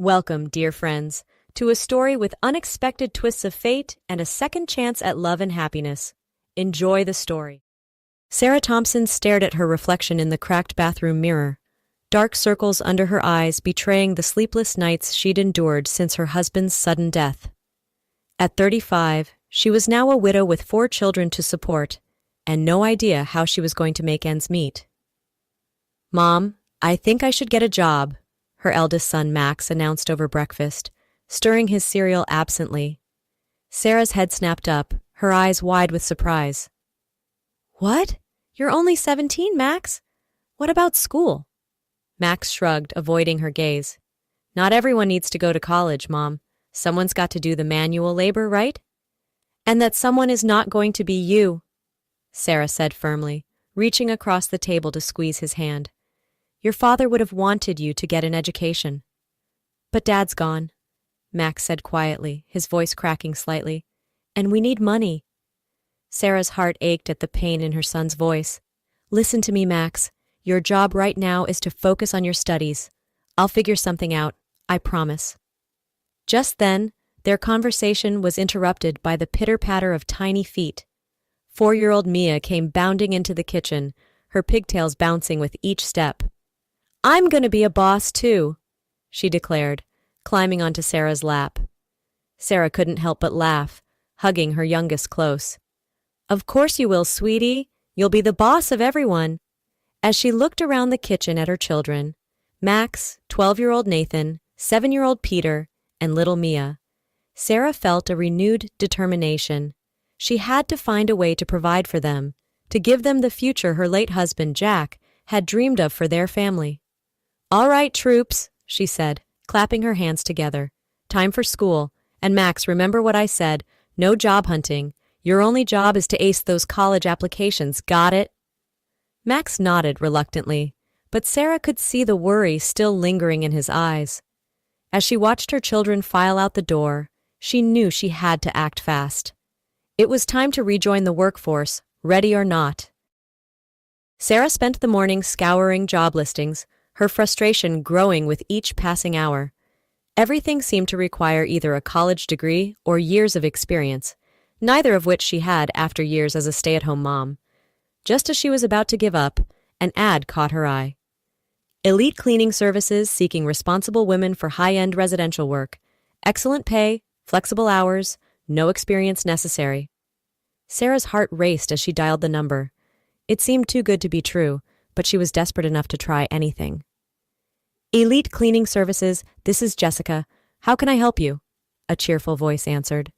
Welcome, dear friends, to a story with unexpected twists of fate and a second chance at love and happiness. Enjoy the story. Sarah Thompson stared at her reflection in the cracked bathroom mirror, dark circles under her eyes betraying the sleepless nights she'd endured since her husband's sudden death. At 35, she was now a widow with 4 children to support, and no idea how she was going to make ends meet. "Mom, I think I should get a job," her eldest son Max announced over breakfast, stirring his cereal absently. Sarah's head snapped up, her eyes wide with surprise. "What? You're only 17, Max? What about school?" Max shrugged, avoiding her gaze. "Not everyone needs to go to college, Mom. Someone's got to do the manual labor, right? And that someone is not going to be you," Sarah said firmly, reaching across the table to squeeze his hand. "Your father would have wanted you to get an education." "But Dad's gone," Max said quietly, his voice cracking slightly. "And we need money." Sarah's heart ached at the pain in her son's voice. "Listen to me, Max. Your job right now is to focus on your studies. I'll figure something out, I promise." Just then, their conversation was interrupted by the pitter-patter of tiny feet. 4-year-old Mia came bounding into the kitchen, her pigtails bouncing with each step. "I'm gonna be a boss, too," she declared, climbing onto Sarah's lap. Sarah couldn't help but laugh, hugging her youngest close. "Of course you will, sweetie. You'll be the boss of everyone." As she looked around the kitchen at her children, Max, 12-year-old Nathan, 7-year-old Peter, and little Mia, Sarah felt a renewed determination. She had to find a way to provide for them, to give them the future her late husband, Jack, had dreamed of for their family. "All right, troops," she said, clapping her hands together. "Time for school. And Max, remember what I said, no job hunting. Your only job is to ace those college applications, got it?" Max nodded reluctantly, but Sarah could see the worry still lingering in his eyes. As she watched her children file out the door, she knew she had to act fast. It was time to rejoin the workforce, ready or not. Sarah spent the morning scouring job listings, her frustration growing with each passing hour. Everything seemed to require either a college degree or years of experience, neither of which she had after years as a stay-at-home mom. Just as she was about to give up, an ad caught her eye. Elite cleaning services seeking responsible women for high-end residential work. Excellent pay, flexible hours, no experience necessary. Sarah's heart raced as she dialed the number. It seemed too good to be true, but she was desperate enough to try anything. "Elite Cleaning Services, this is Jessica. How can I help you?" a cheerful voice answered.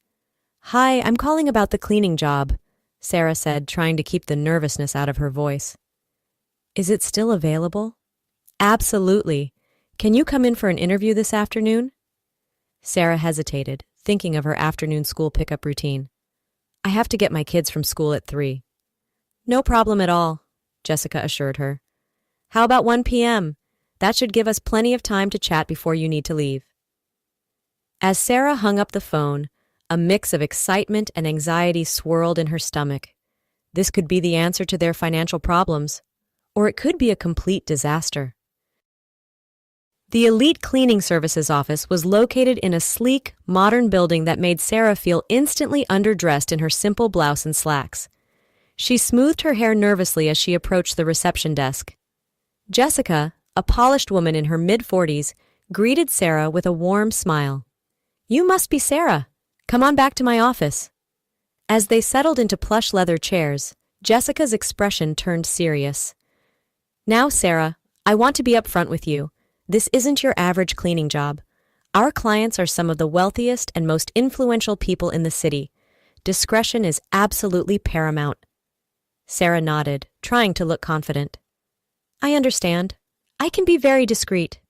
"Hi, I'm calling about the cleaning job," Sarah said, trying to keep the nervousness out of her voice. "Is it still available?" "Absolutely. Can you come in for an interview this afternoon?" Sarah hesitated, thinking of her afternoon school pickup routine. "I have to get my kids from school at 3. "No problem at all," Jessica assured her. "How about 1 p.m.? That should give us plenty of time to chat before you need to leave." As Sarah hung up the phone, a mix of excitement and anxiety swirled in her stomach. This could be the answer to their financial problems, or it could be a complete disaster. The Elite Cleaning Services office was located in a sleek, modern building that made Sarah feel instantly underdressed in her simple blouse and slacks. She smoothed her hair nervously as she approached the reception desk. Jessica, a polished woman in her mid-40s, greeted Sarah with a warm smile. "You must be Sarah. Come on back to my office." As they settled into plush leather chairs, Jessica's expression turned serious. "Now, Sarah, I want to be upfront with you. This isn't your average cleaning job. Our clients are some of the wealthiest and most influential people in the city. Discretion is absolutely paramount." Sarah nodded, trying to look confident. "I understand. I can be very discreet."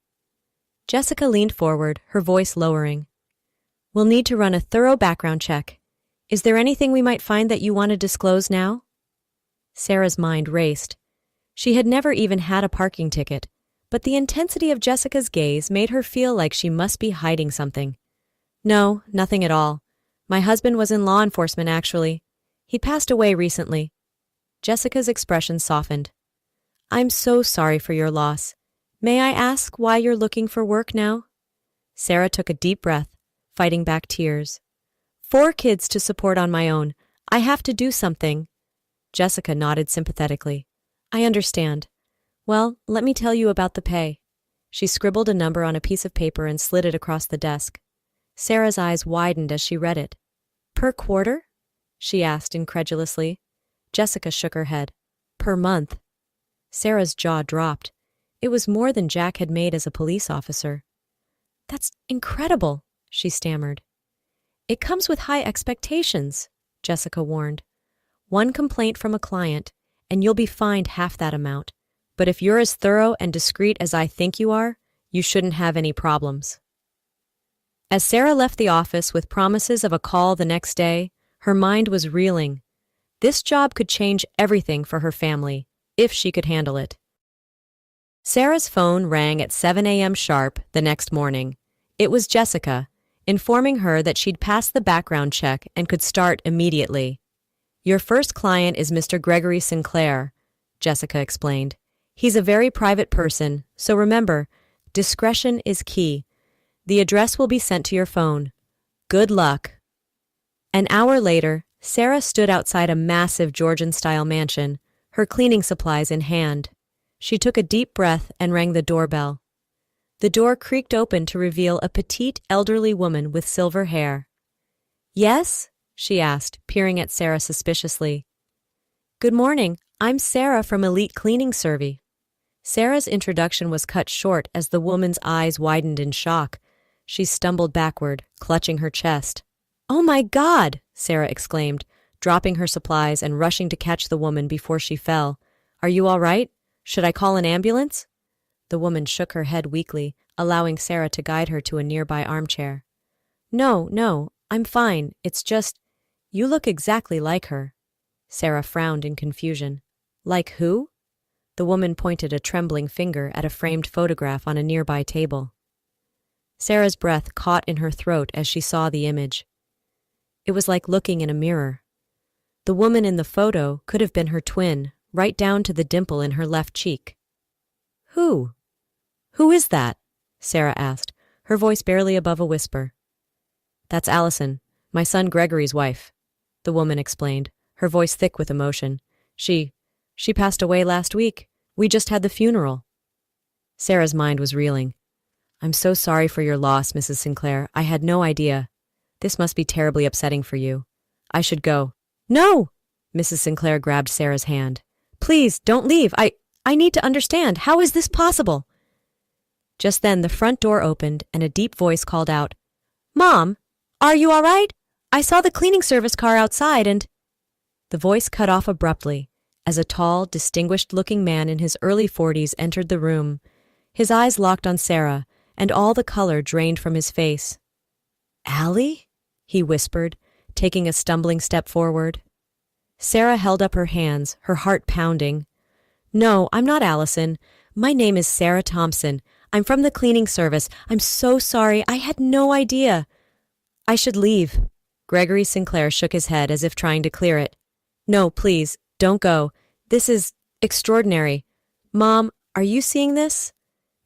Jessica leaned forward, her voice lowering. "We'll need to run a thorough background check. Is there anything we might find that you want to disclose now?" Sarah's mind raced. She had never even had a parking ticket, but the intensity of Jessica's gaze made her feel like she must be hiding something. "No, nothing at all. My husband was in law enforcement, actually. He passed away recently." Jessica's expression softened. "I'm so sorry for your loss. May I ask why you're looking for work now?" Sarah took a deep breath, fighting back tears. 4 kids to support on my own. I have to do something. Jessica nodded sympathetically. I understand. Well, let me tell you about the pay. She scribbled a number on a piece of paper and slid it across the desk. Sarah's eyes widened as she read it. Per quarter? She asked incredulously. Jessica shook her head. Per month. Sarah's jaw dropped. It was more than Jack had made as a police officer. That's incredible, she stammered. It comes with high expectations, Jessica warned. 1 complaint from a client, and you'll be fined half that amount. But if you're as thorough and discreet as I think you are, you shouldn't have any problems. As Sarah left the office with promises of a call the next day, her mind was reeling. This job could change everything for her family, if she could handle it. Sarah's phone rang at 7 a.m. sharp the next morning. It was Jessica, informing her that she'd passed the background check and could start immediately. Your first client is Mr. Gregory Sinclair, Jessica explained. He's a very private person, so remember, discretion is key. The address will be sent to your phone. Good luck. An hour later, Sarah stood outside a massive Georgian-style mansion, her cleaning supplies in hand. She took a deep breath and rang the doorbell. The door creaked open to reveal a petite, elderly woman with silver hair. Yes? She asked, peering at Sarah suspiciously. Good morning. I'm Sarah from Elite Cleaning Service. Sarah's introduction was cut short as the woman's eyes widened in shock. She stumbled backward, clutching her chest. Oh my God! Sarah exclaimed, dropping her supplies and rushing to catch the woman before she fell. Are you all right? Should I call an ambulance? The woman shook her head weakly, allowing Sarah to guide her to a nearby armchair. No, I'm fine. It's just, you look exactly like her. Sarah frowned in confusion. Like who? The woman pointed a trembling finger at a framed photograph on a nearby table. Sarah's breath caught in her throat as she saw the image. It was like looking in a mirror. The woman in the photo could have been her twin, right down to the dimple in her left cheek. Who? Who is that? Sarah asked, her voice barely above a whisper. That's Allison, my son Gregory's wife, the woman explained, her voice thick with emotion. She passed away last week. We just had the funeral. Sarah's mind was reeling. I'm so sorry for your loss, Mrs. Sinclair. I had no idea. This must be terribly upsetting for you. I should go. No! Mrs. Sinclair grabbed Sarah's hand. Please, don't leave. I need to understand. How is this possible? Just then, the front door opened and a deep voice called out, Mom, are you all right? I saw the cleaning service car outside and... The voice cut off abruptly as a tall, distinguished-looking man in his early 40s entered the room. His eyes locked on Sarah, and all the color drained from his face. Allie? He whispered, taking a stumbling step forward. Sarah held up her hands, her heart pounding. No, I'm not Allison. My name is Sarah Thompson. I'm from the cleaning service. I'm so sorry. I had no idea. I should leave. Gregory Sinclair shook his head as if trying to clear it. No, please, don't go. This is extraordinary. Mom, are you seeing this?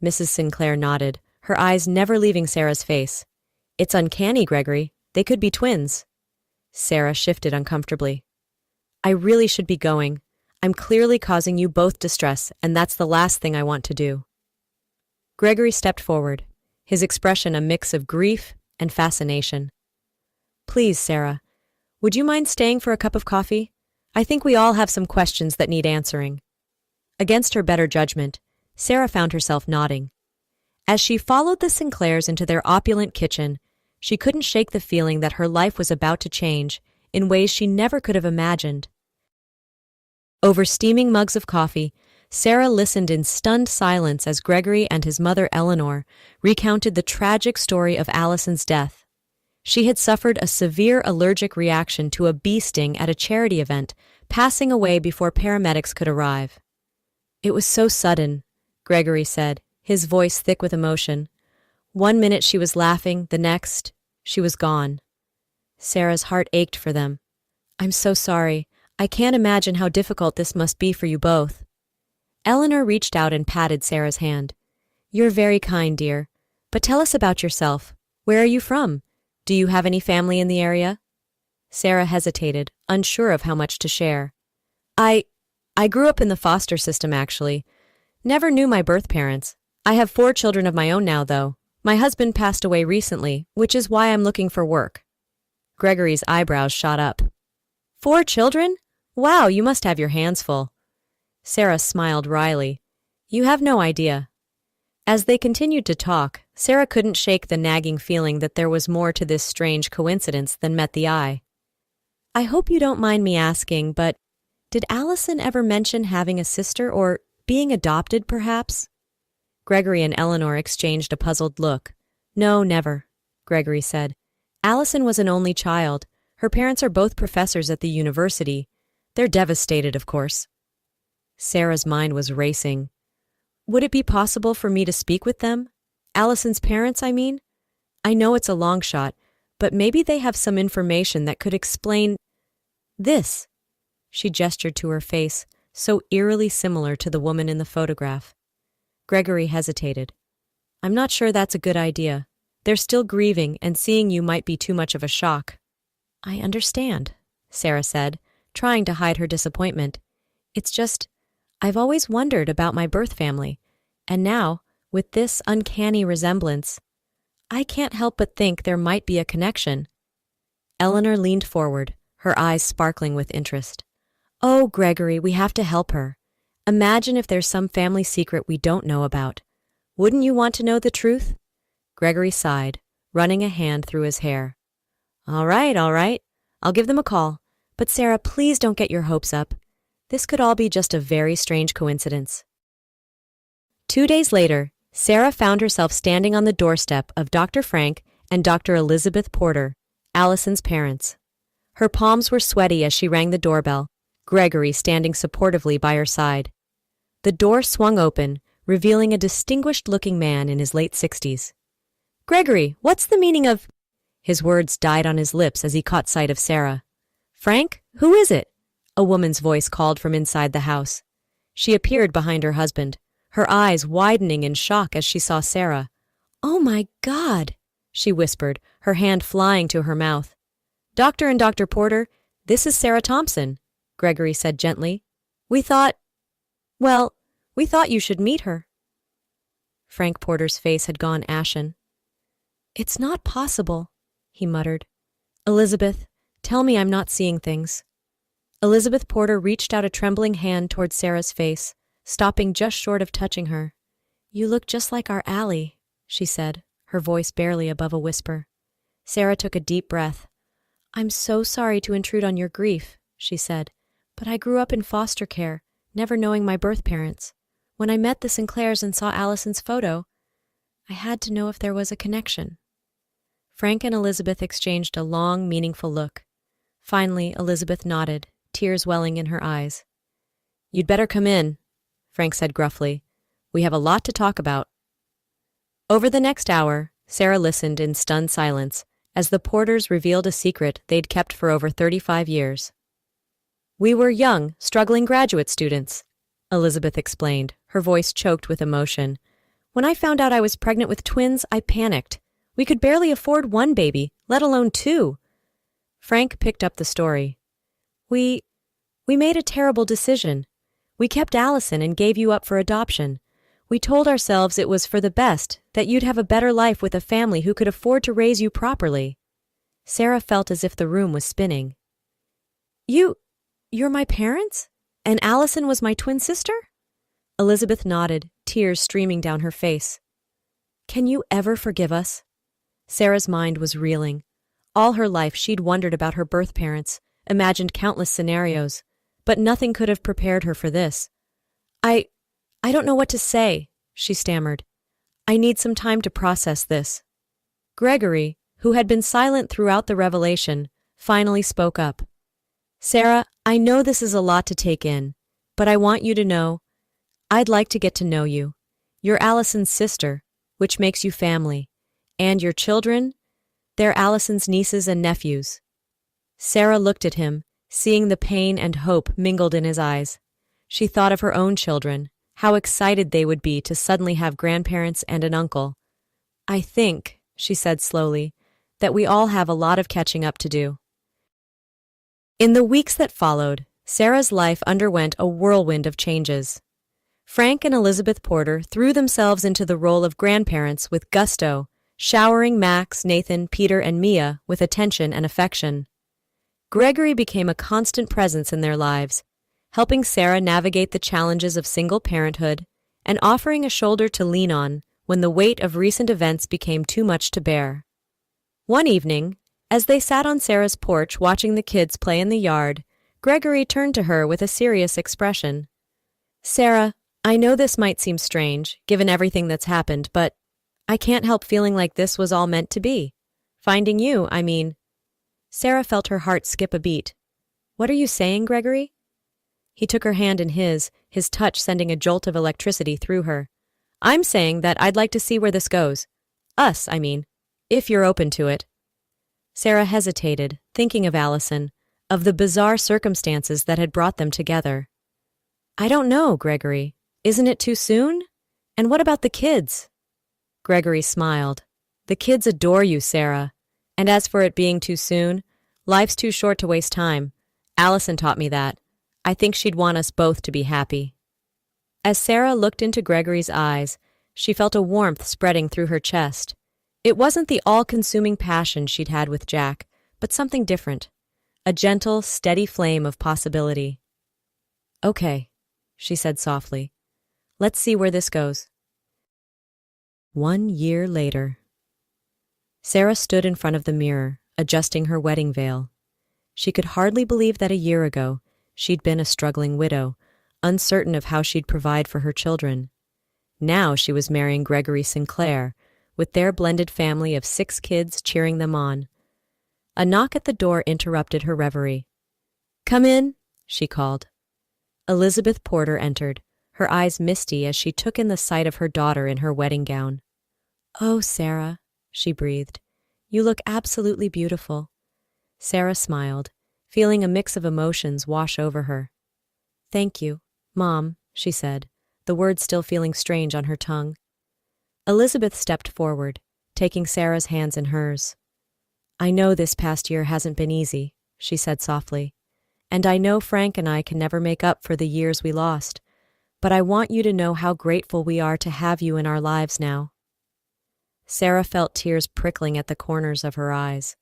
Mrs. Sinclair nodded, her eyes never leaving Sarah's face. It's uncanny, Gregory. They could be twins. Sarah shifted uncomfortably. I really should be going. I'm clearly causing you both distress, and that's the last thing I want to do. Gregory stepped forward, his expression a mix of grief and fascination. Please, Sarah, would you mind staying for a cup of coffee? I think we all have some questions that need answering. Against her better judgment, Sarah found herself nodding. As she followed the Sinclairs into their opulent kitchen, she couldn't shake the feeling that her life was about to change in ways she never could have imagined. Over steaming mugs of coffee, Sarah listened in stunned silence as Gregory and his mother Eleanor recounted the tragic story of Allison's death. She had suffered a severe allergic reaction to a bee sting at a charity event, passing away before paramedics could arrive. It was so sudden, Gregory said, his voice thick with emotion. 1 minute she was laughing, the next, she was gone. Sarah's heart ached for them. I'm so sorry. I can't imagine how difficult this must be for you both. Eleanor reached out and patted Sarah's hand. You're very kind, dear. But tell us about yourself. Where are you from? Do you have any family in the area? Sarah hesitated, unsure of how much to share. I grew up in the foster system, actually. Never knew my birth parents. I have 4 children of my own now, though. My husband passed away recently, which is why I'm looking for work. Gregory's eyebrows shot up. 4 children? Wow, you must have your hands full. Sarah smiled wryly. You have no idea. As they continued to talk, Sarah couldn't shake the nagging feeling that there was more to this strange coincidence than met the eye. I hope you don't mind me asking, but did Allison ever mention having a sister or being adopted, perhaps? Gregory and Eleanor exchanged a puzzled look. No, never, Gregory said. Allison was an only child. Her parents are both professors at the university. They're devastated, of course. Sarah's mind was racing. Would it be possible for me to speak with them? Allison's parents, I mean? I know it's a long shot, but maybe they have some information that could explain this. She gestured to her face, so eerily similar to the woman in the photograph. Gregory hesitated. I'm not sure that's a good idea. They're still grieving, and seeing you might be too much of a shock. I understand, Sarah said, trying to hide her disappointment. It's just, I've always wondered about my birth family, and now, with this uncanny resemblance, I can't help but think there might be a connection. Eleanor leaned forward, her eyes sparkling with interest. Oh, Gregory, we have to help her. Imagine if there's some family secret we don't know about. Wouldn't you want to know the truth? Gregory sighed, running a hand through his hair. All right. I'll give them a call. But Sarah, please don't get your hopes up. This could all be just a very strange coincidence. 2 days later, Sarah found herself standing on the doorstep of Dr. Frank and Dr. Elizabeth Porter, Allison's parents. Her palms were sweaty as she rang the doorbell, Gregory standing supportively by her side. The door swung open, revealing a distinguished-looking man in his late 60s. Gregory, what's the meaning of— His words died on his lips as he caught sight of Sarah. Frank, who is it? A woman's voice called from inside the house. She appeared behind her husband, her eyes widening in shock as she saw Sarah. Oh my God, she whispered, her hand flying to her mouth. Doctor and Dr. Porter, this is Sarah Thompson, Gregory said gently. We thought you should meet her. Frank Porter's face had gone ashen. It's not possible, he muttered. Elizabeth, tell me I'm not seeing things. Elizabeth Porter reached out a trembling hand toward Sarah's face, stopping just short of touching her. You look just like our Allie, she said, her voice barely above a whisper. Sarah took a deep breath. I'm so sorry to intrude on your grief, she said, but I grew up in foster care, never knowing my birth parents. When I met the Sinclairs and saw Allison's photo, I had to know if there was a connection. Frank and Elizabeth exchanged a long, meaningful look. Finally, Elizabeth nodded, tears welling in her eyes. You'd better come in, Frank said gruffly. We have a lot to talk about. Over the next hour, Sarah listened in stunned silence as the Porters revealed a secret they'd kept for over 35 years. We were young, struggling graduate students, Elizabeth explained, her voice choked with emotion. When I found out I was pregnant with twins, I panicked. We could barely afford one baby, let alone 2. Frank picked up the story. We made a terrible decision. We kept Allison and gave you up for adoption. We told ourselves it was for the best, that you'd have a better life with a family who could afford to raise you properly. Sarah felt as if the room was spinning. You're my parents? And Allison was my twin sister? Elizabeth nodded, tears streaming down her face. Can you ever forgive us? Sarah's mind was reeling. All her life she'd wondered about her birth parents, imagined countless scenarios, but nothing could have prepared her for this. I don't know what to say, she stammered. I need some time to process this. Gregory, who had been silent throughout the revelation, finally spoke up. Sarah, I know this is a lot to take in, but I want you to know, I'd like to get to know you. You're Allison's sister, which makes you family. And your children? They're Allison's nieces and nephews. Sarah looked at him, seeing the pain and hope mingled in his eyes. She thought of her own children, how excited they would be to suddenly have grandparents and an uncle. I think, she said slowly, that we all have a lot of catching up to do. In the weeks that followed, Sarah's life underwent a whirlwind of changes. Frank and Elizabeth Porter threw themselves into the role of grandparents with gusto, showering Max, Nathan, Peter, and Mia with attention and affection. Gregory became a constant presence in their lives, helping Sarah navigate the challenges of single parenthood and offering a shoulder to lean on when the weight of recent events became too much to bear. One evening, as they sat on Sarah's porch watching the kids play in the yard, Gregory turned to her with a serious expression. "Sarah, I know this might seem strange, given everything that's happened, but I can't help feeling like this was all meant to be. Finding you, I mean." Sarah felt her heart skip a beat. "What are you saying, Gregory?" He took her hand in his touch sending a jolt of electricity through her. "I'm saying that I'd like to see where this goes. Us, I mean, if you're open to it." Sarah hesitated, thinking of Allison, of the bizarre circumstances that had brought them together. "I don't know, Gregory. Isn't it too soon? And what about the kids?" Gregory smiled. "The kids adore you, Sarah. And as for it being too soon, life's too short to waste time. Allison taught me that. I think she'd want us both to be happy." As Sarah looked into Gregory's eyes, she felt a warmth spreading through her chest. It wasn't the all-consuming passion she'd had with Jack, but something different. A gentle, steady flame of possibility. "Okay," she said softly. "Let's see where this goes." 1 year later. Sarah stood in front of the mirror, adjusting her wedding veil. She could hardly believe that a year ago, she'd been a struggling widow, uncertain of how she'd provide for her children. Now she was marrying Gregory Sinclair, with their blended family of 6 kids cheering them on. A knock at the door interrupted her reverie. "Come in," she called. Elizabeth Porter entered, her eyes misty as she took in the sight of her daughter in her wedding gown. "Oh, Sarah," she breathed, "you look absolutely beautiful." Sarah smiled, feeling a mix of emotions wash over her. "Thank you, Mom," she said, the words still feeling strange on her tongue. Elizabeth stepped forward, taking Sarah's hands in hers. "I know this past year hasn't been easy," she said softly, "and I know Frank and I can never make up for the years we lost, but I want you to know how grateful we are to have you in our lives now." Sarah felt tears prickling at the corners of her eyes.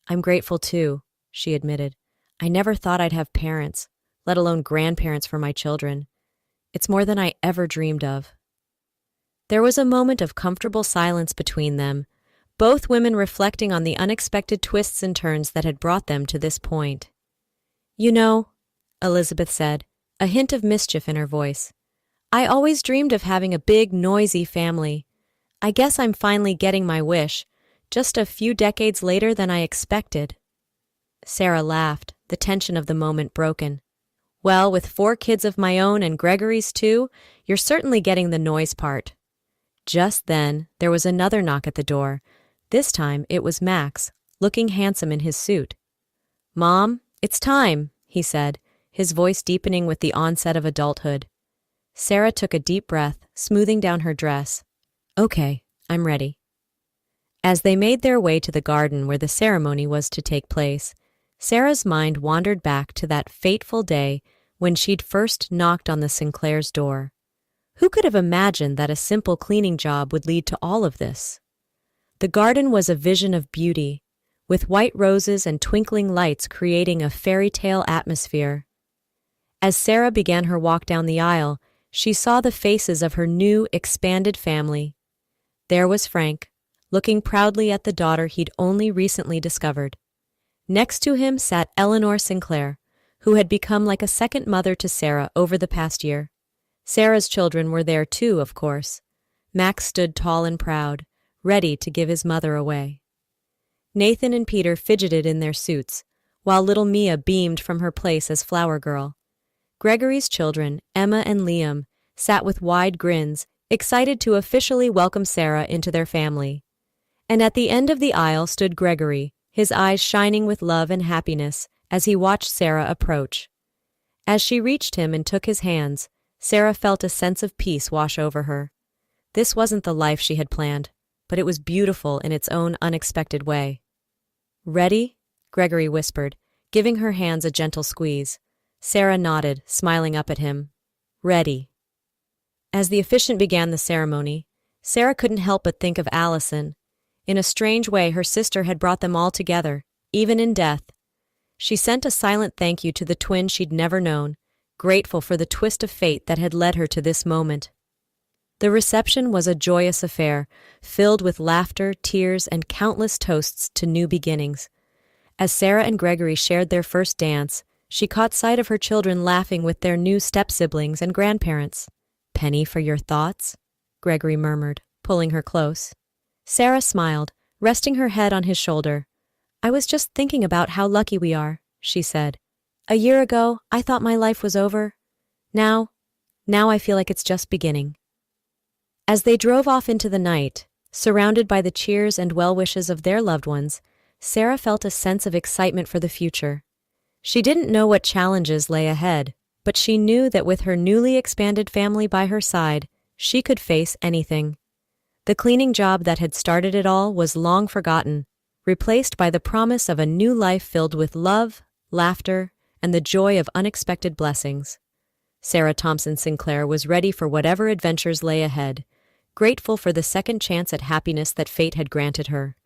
"I'm grateful too," she admitted. "I never thought I'd have parents, let alone grandparents for my children. It's more than I ever dreamed of." There was a moment of comfortable silence between them, both women reflecting on the unexpected twists and turns that had brought them to this point. "You know," Elizabeth said, a hint of mischief in her voice, "I always dreamed of having a big, noisy family. I guess I'm finally getting my wish, just a few decades later than I expected." Sarah laughed, the tension of the moment broken. "Well, with 4 kids of my own and Gregory's too, you're certainly getting the noise part." Just then, there was another knock at the door. This time, it was Max, looking handsome in his suit. "Mom, it's time," he said, his voice deepening with the onset of adulthood. Sarah took a deep breath, smoothing down her dress. "Okay, I'm ready." As they made their way to the garden where the ceremony was to take place, Sarah's mind wandered back to that fateful day when she'd first knocked on the Sinclair's door. Who could have imagined that a simple cleaning job would lead to all of this? The garden was a vision of beauty, with white roses and twinkling lights creating a fairy tale atmosphere. As Sarah began her walk down the aisle, she saw the faces of her new, expanded family. There was Frank, looking proudly at the daughter he'd only recently discovered. Next to him sat Eleanor Sinclair, who had become like a second mother to Sarah over the past year. Sarah's children were there too, of course. Max stood tall and proud, ready to give his mother away. Nathan and Peter fidgeted in their suits, while little Mia beamed from her place as flower girl. Gregory's children, Emma and Liam, sat with wide grins, excited to officially welcome Sarah into their family. And at the end of the aisle stood Gregory, his eyes shining with love and happiness as he watched Sarah approach. As she reached him and took his hands, Sarah felt a sense of peace wash over her. This wasn't the life she had planned, but it was beautiful in its own unexpected way. "Ready?" Gregory whispered, giving her hands a gentle squeeze. Sarah nodded, smiling up at him. "Ready." As the officiant began the ceremony, Sarah couldn't help but think of Allison. In a strange way, her sister had brought them all together, even in death. She sent a silent thank you to the twin she'd never known, grateful for the twist of fate that had led her to this moment. The reception was a joyous affair, filled with laughter, tears, and countless toasts to new beginnings. As Sarah and Gregory shared their first dance, she caught sight of her children laughing with their new step-siblings and grandparents. "Penny for your thoughts?" Gregory murmured, pulling her close. Sarah smiled, resting her head on his shoulder. "I was just thinking about how lucky we are," she said. "A year ago, I thought my life was over. Now I feel like it's just beginning." As they drove off into the night, surrounded by the cheers and well-wishes of their loved ones, Sarah felt a sense of excitement for the future. She didn't know what challenges lay ahead, but she knew that with her newly expanded family by her side, she could face anything. The cleaning job that had started it all was long forgotten, replaced by the promise of a new life filled with love, laughter, and the joy of unexpected blessings. Sarah Thompson Sinclair was ready for whatever adventures lay ahead, grateful for the second chance at happiness that fate had granted her.